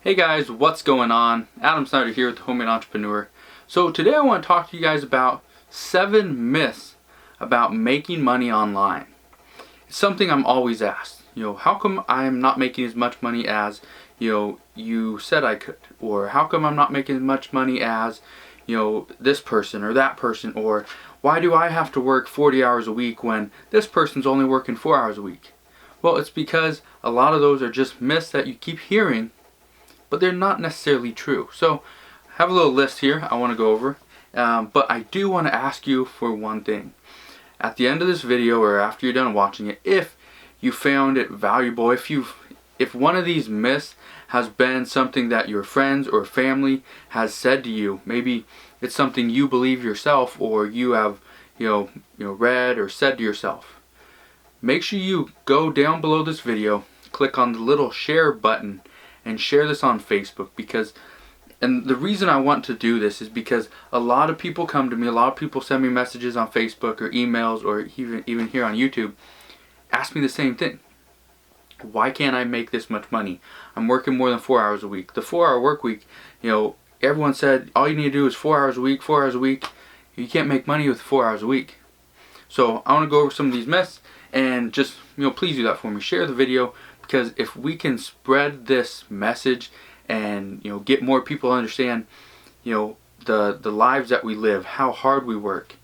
Hey guys, what's going on? Adam Snyder here with the Homemade Entrepreneur. So today I want to talk to you guys about 7 myths about making money online. It's something I'm always asked. How come I'm not making as much money as, you said I could? Or how come I'm not making as much money as, this person or that person? Or why do I have to work 40 hours a week when this person's only working 4 hours a week? Well, it's because a lot of those are just myths that you keep hearing, but they're not necessarily true. So I have a little list here I want to go over, but I do want to ask you for one thing. At the end of this video, or after you're done watching it, if you found it valuable, if one of these myths has been something that your friends or family has said to you, maybe it's something you believe yourself or you have read or said to yourself, make sure you go down below this video, click on the little share button and share this on Facebook, and the reason I want to do this is because a lot of people come to me, a lot of people send me messages on Facebook or emails or even here on YouTube, ask me the same thing. Why can't I make this much money? I'm working more than 4 hours a week. The 4-hour work week, everyone said all you need to do is 4 hours a week, 4 hours a week. You can't make money with 4 hours a week. So I want to go over some of these myths and just, please do that for me. Share the video, because if we can spread this message and get more people to understand the lives that we live, how hard we work,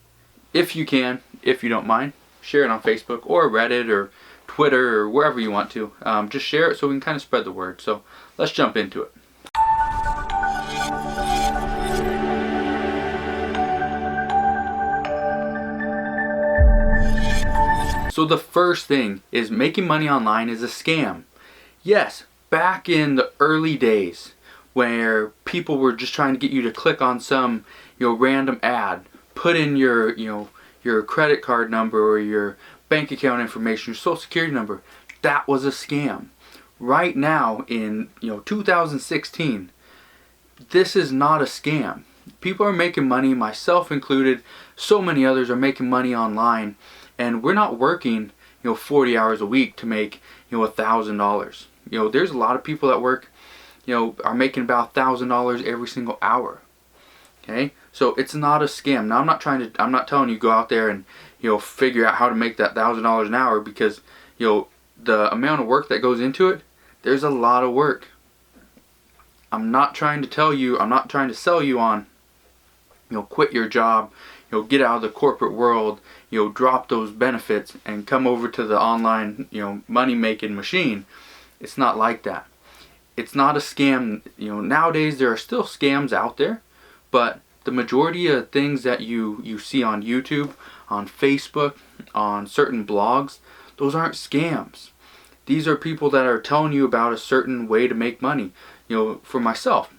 if you don't mind, share it on Facebook or Reddit or Twitter or wherever you want to. Just share it so we can kind of spread the word. So let's jump into it. So the first thing is making money online is a scam. Yes, back in the early days where people were just trying to get you to click on some random ad, put in your credit card number or your bank account information, your social security number, that was a scam. Right now in 2016, this is not a scam. People are making money, myself included, so many others are making money online. And we're not working 40 hours a week to make $1,000. There's a lot of people that work are making about $1,000 every single hour. Okay, so it's not a scam. Now I'm not telling you go out there and figure out how to make that $1,000 an hour, because the amount of work that goes into it, there's a lot of work. I'm not trying to sell you on quit your job, get out of the corporate world, drop those benefits and come over to the online, money making machine. It's not like that. It's not a scam. Nowadays there are still scams out there, but the majority of things that you see on YouTube, on Facebook, on certain blogs, those aren't scams. These are people that are telling you about a certain way to make money. For myself,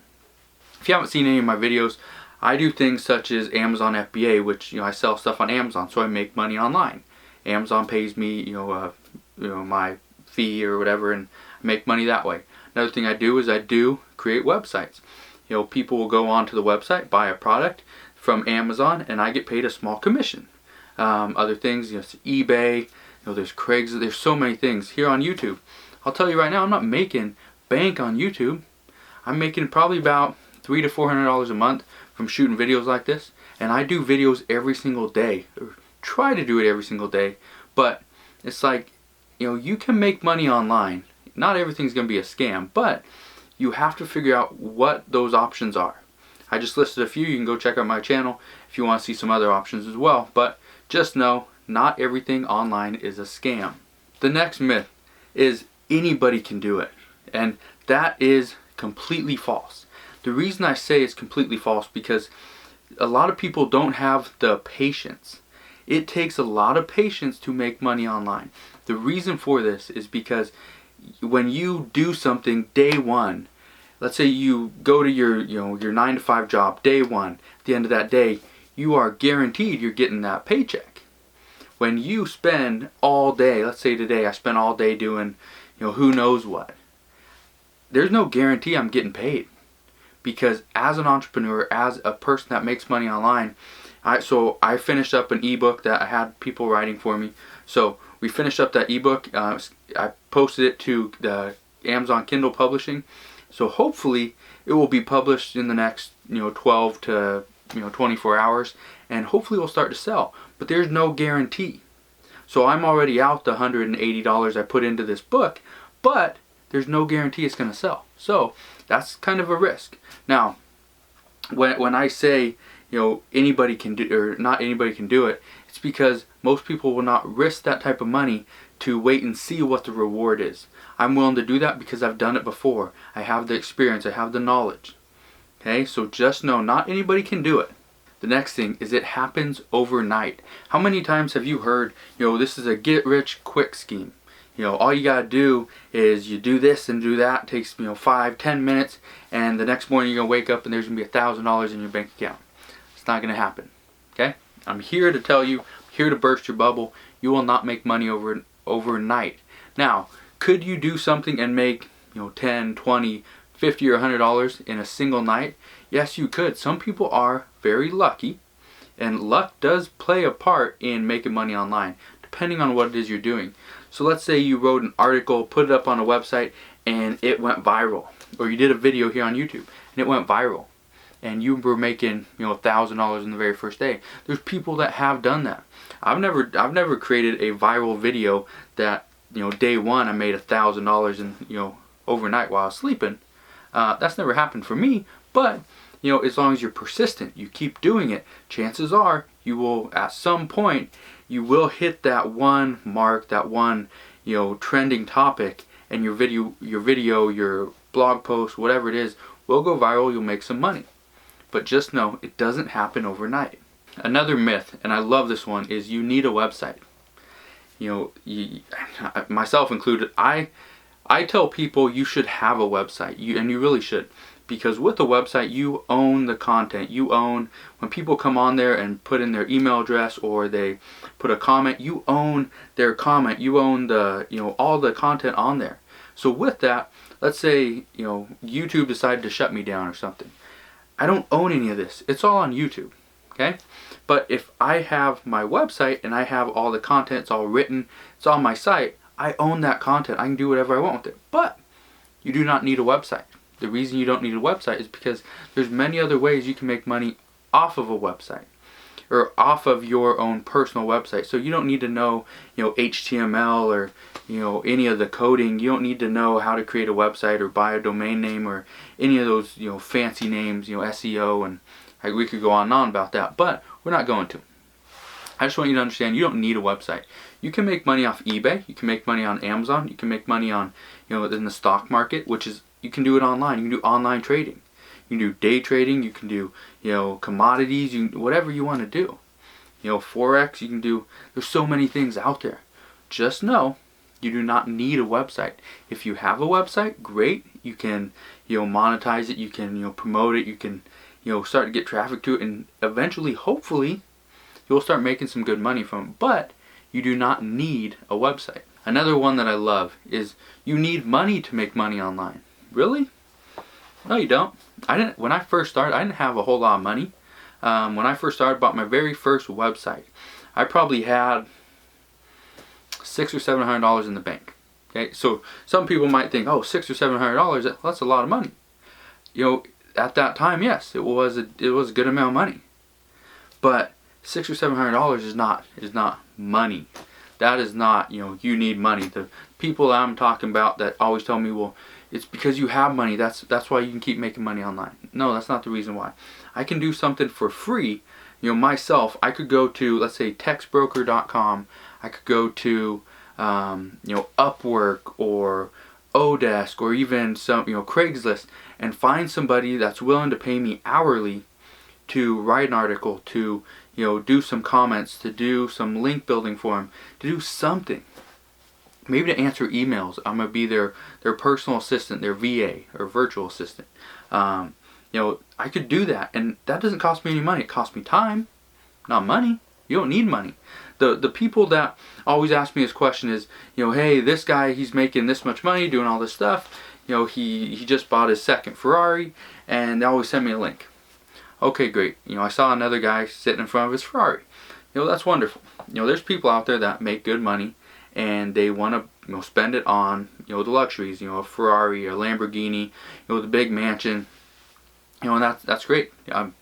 if you haven't seen any of my videos, I do things such as Amazon FBA, which I sell stuff on Amazon, so I make money online. Amazon pays me my fee or whatever, and I make money that way. Another thing I do is I do create websites. People will go onto the website, buy a product from Amazon, and I get paid a small commission. Other things, eBay, there's Craigslist, there's so many things. Here on YouTube, I'll tell you right now, I'm not making bank on YouTube. I'm making probably about $300 to $400 a month from shooting videos like this, and I do videos every single day, or try to do it every single day. But it's like, you can make money online. Not everything's gonna be a scam, but you have to figure out what those options are. I just listed a few. You can go check out my channel if you want to see some other options as well, but just know not everything online is a scam. The next myth is anybody can do it, and that is completely false. The reason I say it's completely false because a lot of people don't have the patience. It takes a lot of patience to make money online. The reason for this is because when you do something day one, let's say you go to your 9-to-5 job day one, at the end of that day, you are guaranteed you're getting that paycheck. When you spend all day, let's say today I spent all day doing who knows what, there's no guarantee I'm getting paid. Because as an entrepreneur, as a person that makes money online, I finished up an ebook that I had people writing for me. So we finished up that ebook. I posted it to the Amazon Kindle publishing. So hopefully it will be published in the next 12 to 24 hours, and hopefully it will start to sell. But there's no guarantee. So I'm already out the $180 I put into this book, but there's no guarantee it's going to sell. So that's kind of a risk. Now, when I say anybody can do, or not anybody can do it, it's because most people will not risk that type of money to wait and see what the reward is. I'm willing to do that because I've done it before. I have the experience, I have the knowledge. Okay, so just know not anybody can do it. The next thing is it happens overnight. How many times have you heard, this is a get rich quick scheme? All you gotta do is you do this and do that. It takes 5-10 minutes, and the next morning you're gonna wake up and there's gonna be $1,000 in your bank account. It's not gonna happen. Okay? I'm here to tell you, here to burst your bubble. You will not make money overnight. Now, could you do something and make 10, 20, 50 or $100 in a single night? Yes, you could. Some people are very lucky, and luck does play a part in making money online, depending on what it is you're doing. So let's say you wrote an article, put it up on a website, and it went viral. Or you did a video here on YouTube, and it went viral. And you were making $1,000 in the very first day. There's people that have done that. I've never created a viral video that day one I made $1,000 in overnight while I was sleeping. That's never happened for me. But as long as you're persistent, you keep doing it, chances are you will, at some point, you will hit that one mark, that one trending topic, and your video, your blog post, whatever it is, will go viral. You'll make some money. But just know it doesn't happen overnight. Another myth, and I love this one, is you need a website. Myself included, I tell people you should have a website, and you really should. Because with a website, you own the content. You own, when people come on there and put in their email address or they put a comment, you own their comment. You own the, all the content on there. So with that, let's say, YouTube decided to shut me down or something. I don't own any of this. It's all on YouTube. Okay? But if I have my website and I have all the content, it's all written, it's on my site, I own that content. I can do whatever I want with it. But you do not need a website. The reason you don't need a website is because there's many other ways you can make money off of a website or off of your own personal website. So you don't need to know, HTML or, any of the coding. You don't need to know how to create a website or buy a domain name or any of those, fancy names, SEO, and we could go on and on about that, but we're not going to. I just want you to understand you don't need a website. You can make money off eBay. You can make money on Amazon. You can make money on, in the stock market, which is, you can do it online. You can do online trading. You can do day trading. You can do, commodities. Whatever you want to do. Forex. You can do. There's so many things out there. Just know you do not need a website. If you have a website, great. You can, monetize it. You can, promote it. You can, start to get traffic to it, and eventually, hopefully, you'll start making some good money from it. But you do not need a website. Another one that I love is you need money to make money online. Really? No, you don't. When I first started, I didn't have a whole lot of money. When I first started, bought my very first website, I probably had $600 or $700 in the bank. Okay, so some people might think, oh, $600 or $700, that's a lot of money. At that time, yes, it was a good amount of money. But $600 or $700 is not money. That is not, you need money. The people I'm talking about that always tell me, well, it's because you have money. That's why you can keep making money online. No, that's not the reason why. I can do something for free. Myself, I could go to, let's say, textbroker.com. I could go to, Upwork or Odesk or even some, Craigslist, and find somebody that's willing to pay me hourly to write an article, to do some comments, to do some link building for them, to do something. Maybe to answer emails. I'm going to be their personal assistant, their VA or virtual assistant. I could do that, and that doesn't cost me any money. It costs me time, not money. You don't need money. The people that always ask me this question is, hey, this guy, he's making this much money doing all this stuff. He just bought his second Ferrari, and they always send me a link. Okay, great. I saw another guy sitting in front of his Ferrari. That's wonderful. There's people out there that make good money, and they want to spend it on the luxuries, a Ferrari, a Lamborghini, the big mansion, and that's great. I'm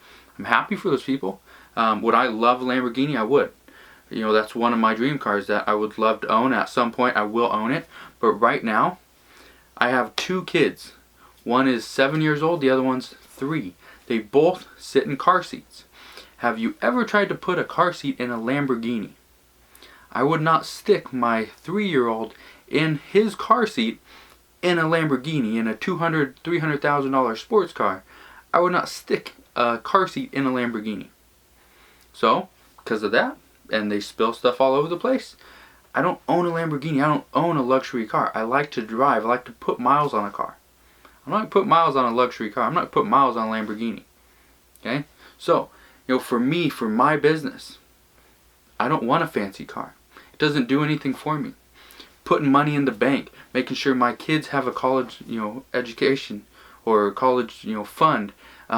happy for those people. Would I love a Lamborghini? I would. That's one of my dream cars that I would love to own. At some point I will own it, but right now I have 2 kids. One is 7 years old, the other one's 3. They both sit in car seats. Have you ever tried to put a car seat in a Lamborghini? I would not stick my 3-year-old in his car seat in a Lamborghini, in a $200,000, $300,000 sports car. I would not stick a car seat in a Lamborghini. So, because of that, and they spill stuff all over the place, I don't own a Lamborghini. I don't own a luxury car. I like to drive. I like to put miles on a car. I'm not going to put miles on a luxury car. I'm not going to put miles on a Lamborghini. Okay? So, for me, for my business, I don't want a fancy car. It doesn't do anything for me. Putting money in the bank, making sure my kids have a college, education or college, fund. They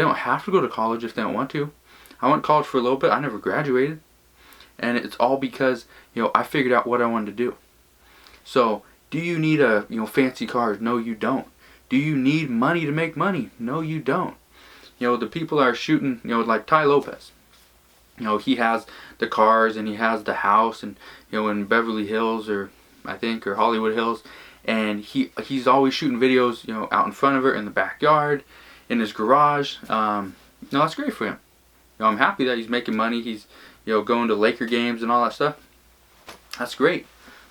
don't have to go to college if they don't want to. I went to college for a little bit. I never graduated. And it's all because, I figured out what I wanted to do. So, do you need a, fancy cars? No, you don't. Do you need money to make money? No, you don't. The people that are shooting, like Ty Lopez. He has the cars and he has the house and, in Beverly Hills or Hollywood Hills. And he's always shooting videos, out in front of it, in the backyard, in his garage. That's great for him. I'm happy that he's making money. He's, going to Laker games and all that stuff. That's great.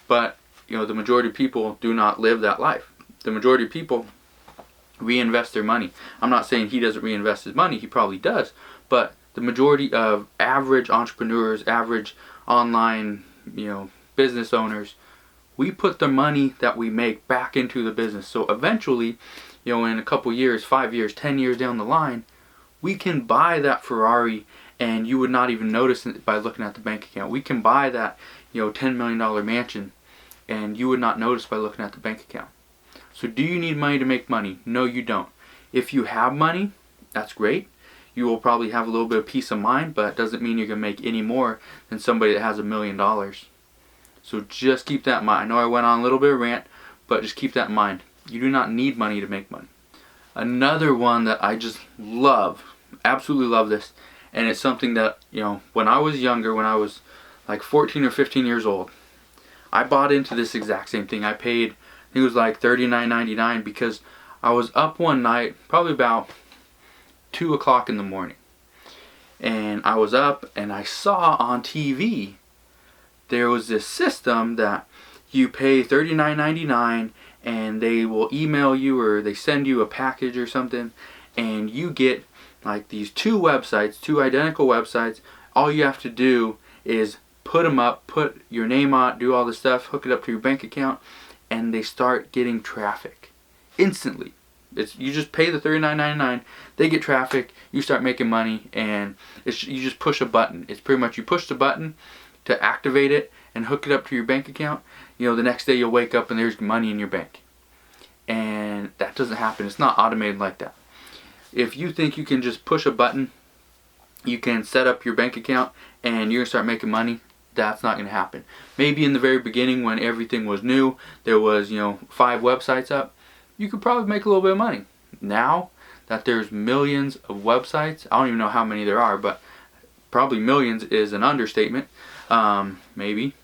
But, the majority of people do not live that life. The majority of people reinvest their money. I'm not saying he doesn't reinvest his money. He probably does. But the majority of average entrepreneurs, average online, business owners, we put the money that we make back into the business. So eventually, in a couple years, 5 years, 10 years down the line, we can buy that Ferrari and you would not even notice it by looking at the bank account. We can buy that, $10 million mansion and you would not notice by looking at the bank account. So do you need money to make money? No, you don't. If you have money, that's great. You will probably have a little bit of peace of mind, but it doesn't mean you're going to make any more than somebody that has $1 million. So just keep that in mind. I know I went on a little bit of a rant, but just keep that in mind. You do not need money to make money. Another one that I just love, absolutely love this, and it's something that, when I was younger, when I was like 14 or 15 years old, I bought into this exact same thing. I paid, I think it was like $39.99 because I was up one night, probably about 2 o'clock in the morning. And I was up and I saw on TV there was this system that you pay $39.99 and they will email you or they send you a package or something and you get like these 2 websites, 2 identical websites. All you have to do is put them up, put your name on it, do all this stuff, hook it up to your bank account, and they start getting traffic instantly. You just pay the $39.99, they get traffic, you start making money, and you just push a button. It's pretty much you push the button to activate it and hook it up to your bank account. The next day you'll wake up and there's money in your bank. And that doesn't happen. It's not automated like that. If you think you can just push a button, you can set up your bank account and you're going to start making money, that's not going to happen. Maybe in the very beginning when everything was new, there was, 5 websites up, you could probably make a little bit of money. Now that there's millions of websites, I don't even know how many there are, but probably millions is an understatement, maybe.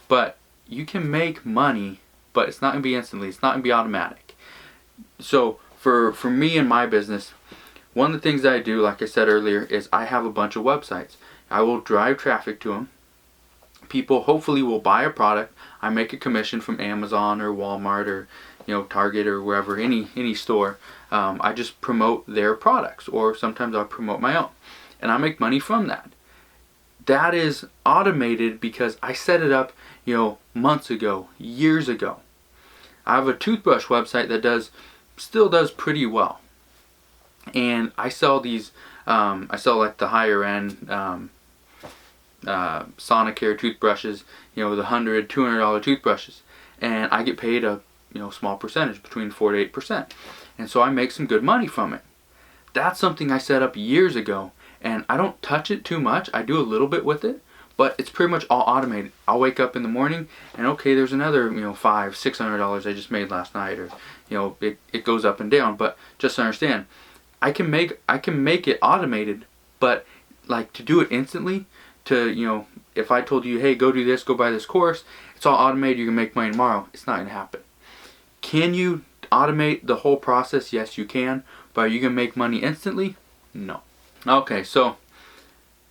But you can make money, but it's not going to be instantly. It's not going to be automatic. So for me and my business, one of the things that I do, like I said earlier, is I have a bunch of websites. I will drive traffic to them. People hopefully will buy a product. I make a commission from Amazon or Walmart or Target or wherever, any store. I just promote their products, or sometimes I'll promote my own, and I make money from that. That is automated because I set it up, months ago, years ago. I have a toothbrush website that still does pretty well, and I sell these. I sell like the higher end Sonicare toothbrushes, the $100, $200 toothbrushes, and I get paid a small percentage, between 4 to 8%, and so I make some good money from it. That's something I set up years ago, and I don't touch it too much. I do a little bit with it, but it's pretty much all automated. I'll wake up in the morning and okay, there's another, $500-$600 I just made last night, or it goes up and down. But just understand, I can make it automated, but like to do it instantly, to if I told you, hey, go do this, go buy this course, it's all automated, you can make money tomorrow. It's not gonna happen. Can you automate the whole process? Yes, you can. But are you gonna make money instantly? No. Okay, so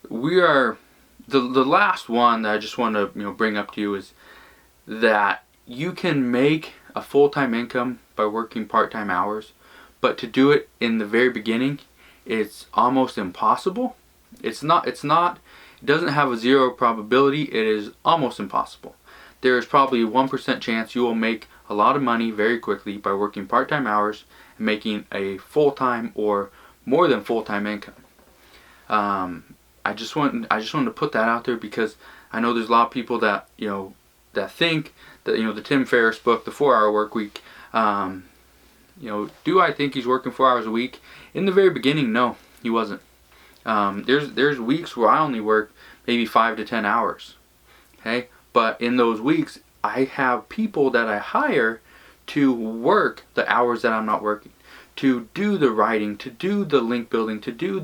we are the last one that I just want to bring up to you is that you can make a full-time income by working part-time hours, but to do it in the very beginning, it's almost impossible. It doesn't have a 0 probability. It is almost impossible. There is probably a 1% chance you will make a lot of money very quickly by working part-time hours and making a full-time or more than full-time income. I just wanted to put that out there because I know there's a lot of people that that think that the Tim Ferriss book, The 4-Hour Work Week. Do I think he's working 4 hours a week? In the very beginning, no, he wasn't. There's weeks where I only work maybe 5 to 10 hours. Okay, but in those weeks, I have people that I hire to work the hours that I'm not working, to do the writing, to do the link building, to do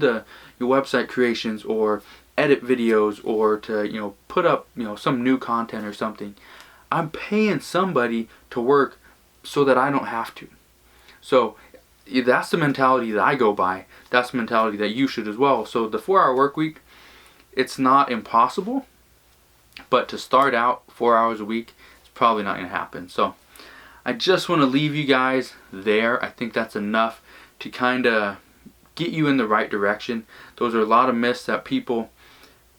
your website creations, or edit videos, or to put up some new content or something. I'm paying somebody to work so that I don't have to. So that's the mentality that I go by. That's the mentality that you should as well. So the 4-hour work week, it's not impossible, but to start out 4 hours a week, it's probably not going to happen. So I just want to leave you guys there. I think that's enough to kind of get you in the right direction. Those are a lot of myths that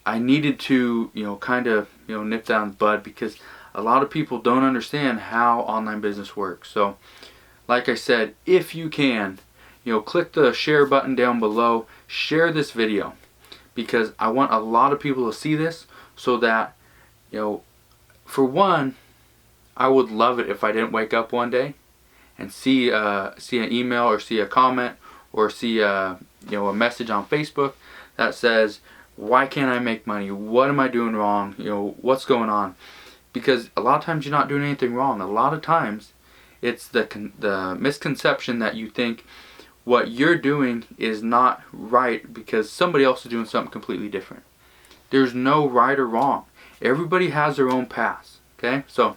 I needed to kind of nip down the bud, because a lot of people don't understand how online business works. So like I said, if you can, click the share button down below, share this video, because I want a lot of people to see this, so that for one, I would love it if I didn't wake up one day and see an email, or see a comment, or see a message on Facebook that says, why can't I make money? What am I doing wrong? What's going on? Because a lot of times you're not doing anything wrong. A lot of times it's the misconception that you think what you're doing is not right because somebody else is doing something completely different. There's no right or wrong. Everybody has their own paths. Okay, so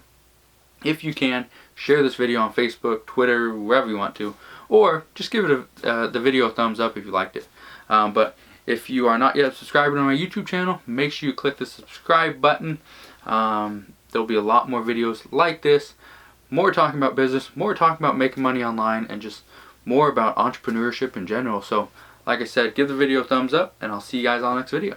if you can, share this video on Facebook, Twitter, wherever you want to, or just give it the video a thumbs up if you liked it. But if you are not yet subscribed to my YouTube channel, make sure you click the subscribe button. There'll be a lot more videos like this, more talking about business, more talking about making money online, and just more about entrepreneurship in general. So like I said, give the video a thumbs up, and I'll see you guys on the next video.